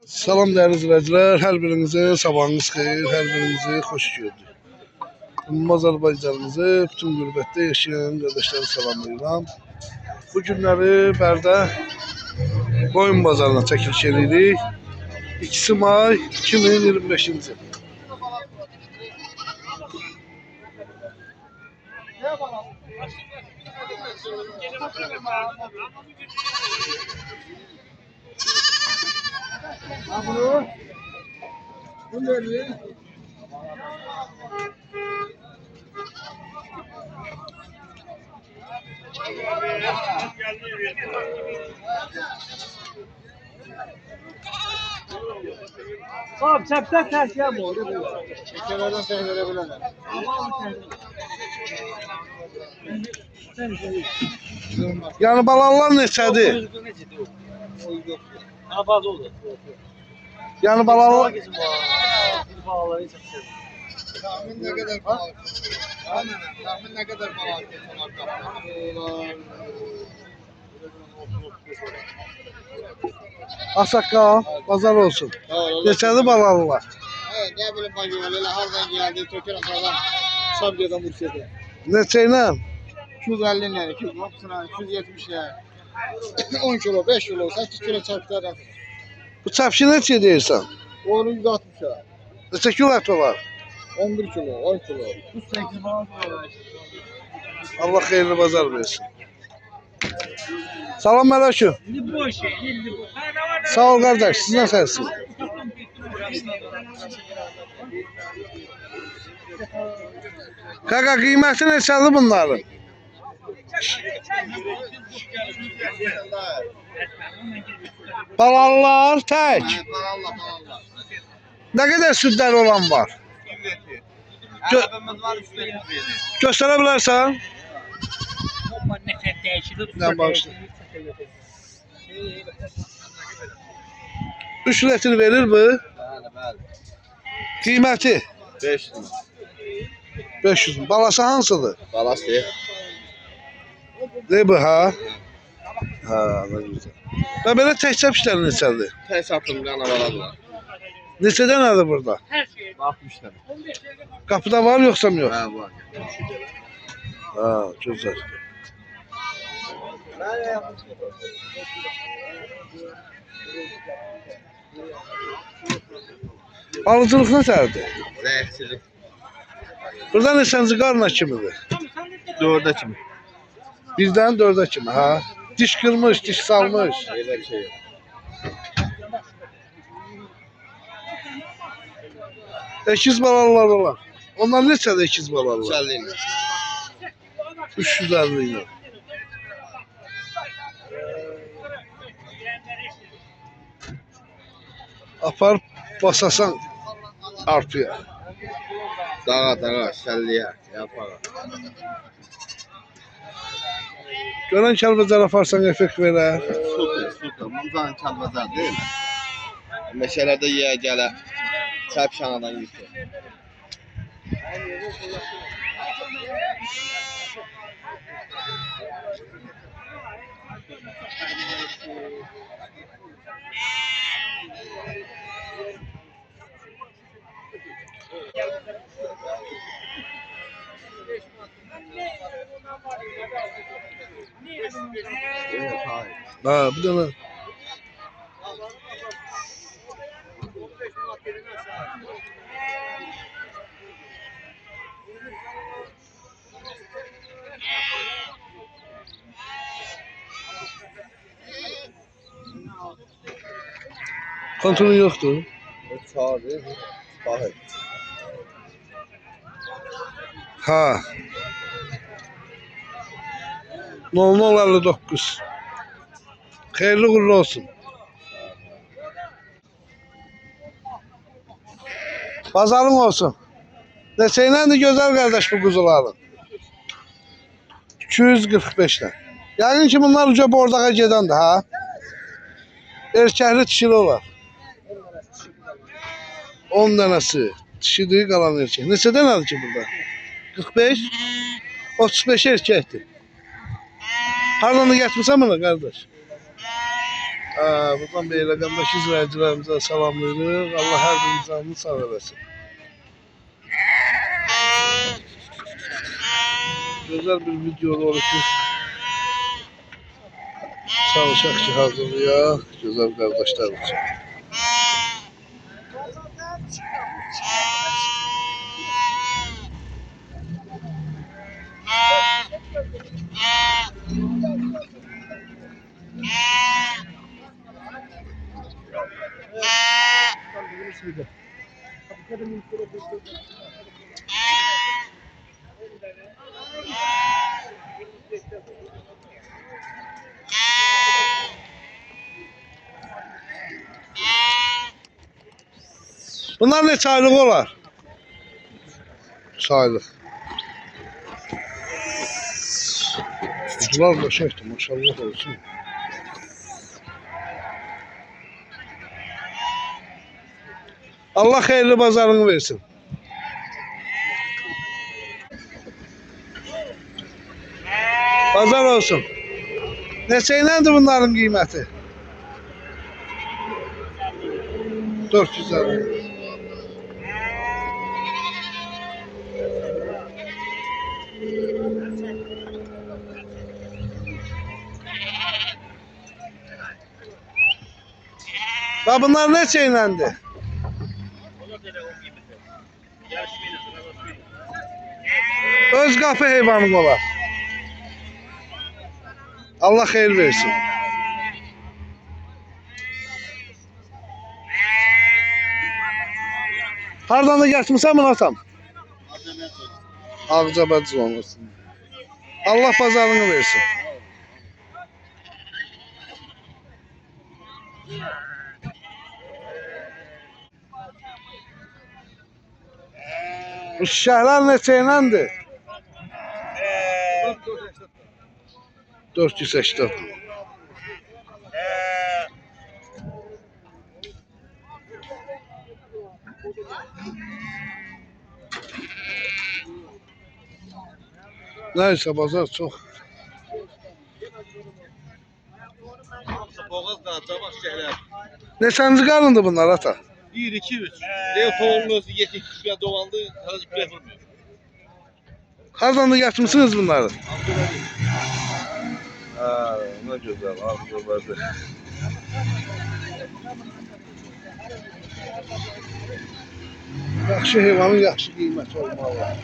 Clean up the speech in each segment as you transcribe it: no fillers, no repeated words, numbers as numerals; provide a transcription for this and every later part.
Salam değerli izleyiciler, her birinize sabahınız xeyir, her birinizi hoş gördük. Azərbaycanımızı bütün qürbətdə yaşayan qardaşları salamlayıram. Bu günləri Bərdə qoyun bazarına çəkiliş edirik. 2 may 2025-ci il. Abi çaptan ters ya bu. Kenardan sen verebilirler. Yəni balalar neçədir? Ha fazla oldu. Yəni balalar Bağları çok seviyorum. Tahmin ne kadar pahalı? Aynen. Tahmin ne kadar pahalı? Asakka bazar olsun. Neçədir balalar? Evet, ne bileyim bak öyle hardan geldi, Tökür Asadan, Sabiye'den Bursa'da. Neçə ilə? 250 lira, 260 lira, 270 lira. 10 kilo, 5 kilo, 8 kilo çarpıda Bu çəpşi neçə deyirsən? Onu 160 lira. Neçə kilo əti var? 11 kilo, 10 kilo. 180 falan var. Allah xeyirli bazar versin. Salam aleyküm. Ne bu şey? Ne bu? Sağ ol qardaş, siz nəsərsiniz? Qaqa qiyməti neçədir bunların? Balalar tək. Allah Allah. Nə qədər südləri olan var? Arabamız var, üstüne gidiyor. Göstərə bilərsən? Ama ne kadar değişiyor. Ne başlı? 3 litr verir bu. Bəli, bəli. Qiyməti 5 lira. 500 min. Balası hansıdır? Balası. Ne bu ha? Ha, ne güzel. Və belə təkcə pişləri neçədir? Tek satım bir ana baladılar. Neçə dənədir burada? 60 lira. Qapıda var yoxsa mı yox? Ha, var. Ha, gözəl. Alıcılıq nətərdir? Zəyəkçilik. Burada neçənci qarna kimidir? 4'e kimi. Birdən 4-ə kimi, ha? Diş qırmış, diş salmış. Öyle bir şey yok. Ekiz balalar olan. Onlar neçədir ekiz balalar? 350 lira. 350 ilə. Apar basasan arpıya. Dağa, şəlliyə, yapağa. Görən Kəlbəcər aparsan effekt verər. Super. Bundan Kəlbəcər deyil mi? Meşələrdə yeyə gələ. Çəpşanadan yüksək. Evet, hayır. Ha, bir dənə. Kontrolü yoxdur. Çağırdı. Hayır. Ha. 0059. Xeyirli uğurlu olsun. Bazarın olsun. Neçə iləndir gözəl qardaş bu quzuların? 245'dən. Yəqin ki bunlar uca bordağa gedəndir ha? Erkəkli dişili olar. 10 dənəsi dişidir, qalan erkək. Neçə dənədir ki burada? 45? 35 erkəkdir. Hardan da getmirsən bunu qardaş? Buradan Beyləqandakı izləyicilərimizə salamlayırıq. Allah hər birinin canını sağ eləsin. Gözəl bir video roliki çalışaq ki, hazırlayaq gözəl qardaşlar üçün. Bunlar neçə aylıq olar? 3 aylıq. Kuzular qəşəngdir, maşallah olsun. Allah xeyirli bazarını versin. Bazar olsun. Neçə iləndir bunların qiyməti? 450. Və bunlar neçə iləndir? Öz qapı heyvanı olar. Allah xeyir versin. Hardan da getmirsən bunu atam? Ağcabəd zonasında. Allah bazarını versin. Bu şişələr neçə iləndir? 480. Neyse bazar çok. Boğaz da camaş şeyler. Neçənci qarındır bunlar ata? 1 2 3. Dev toğunun özü yetik bir dolandı, hazır bir vurmuyor. Hardan da getmisiniz bunları? Ha, ne güzel Ağcabədi. Yaxşı heyvanın yaxşı qiyməti olmalı.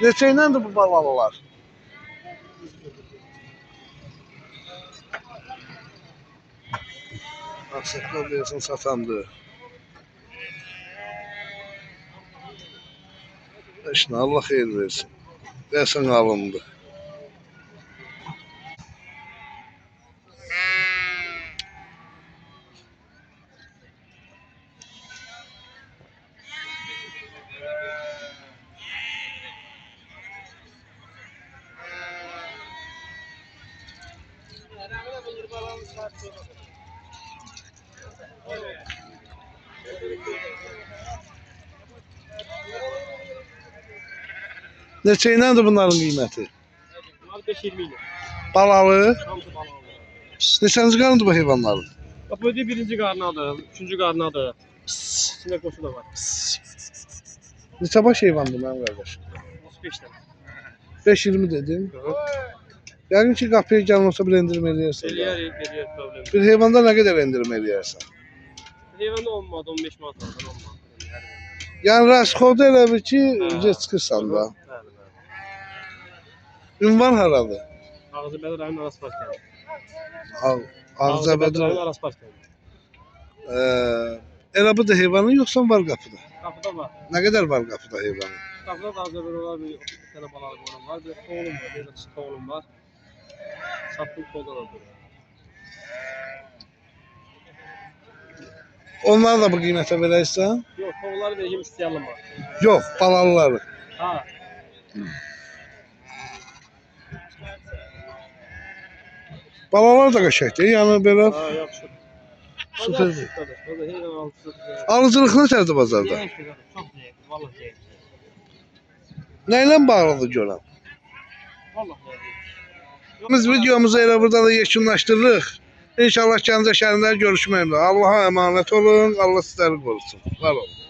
Neçə iləndir bu balalar? Aksaklar deyəsən satandı. İşte Allah xeyir versin. Deyəsən alındı. Neçə iləndir bunların qiyməti? Bunlar 5-20 ile. Balalı. Hamısı balalı. Neçənci qarındır bu heyvanların? Bak bu birinci qarnadır, üçüncü qarnadır. İçinde koşu da var. Neçə baş heyvandır mənim qardaş? 35 tane. 5-20 dedin. Yəqin ki qapıya gəlməsə bir endirim eləyərsən. Eləyər problem. Bir heyvanda nə qədər endirim eləyərsən? Heyvanda 10 manat, 15 manat var, 10 manat. Yəni rəsxoda elə bir ki, gec çıxırsan da. Bəli, bəli. Ünvan haradır? Ağcabədi rayonun Araspark kəndi. Ağcabədi. rayonun Araspark kəndi. Elə bu da heyvanın yoxsa var qapıda? Qapıda var. Nə qədər var qapıda heyvanın? Qapıda da Ağcabədi var, bir tane balalı qoyun var, bir toğlum var, bir de toğlum var. Satdım koldan aldım. Onları da bu qiymətə verərsən? Yok, toğulları vereceğim istəyəlim var. Yox, balalıları. Ha. Balalar da qəşəngdir. Yəni belə Ha, yaxşı. Süper. Kardeş, orada heyvan alıcısı. Alıcılıq necədir bazarda? Zevkli kardeş, çok zevkli. Vallahi zevkli. Nə ilə bağlıdır görəm? Vallahi zevkli. Biz videomuzu elə burada da yekunlaşdırırıq. İnşallah Gəncə şəhərində görüşmək üzere. Allah'a emanet olun. Allah sizləri qorusun. Var olun.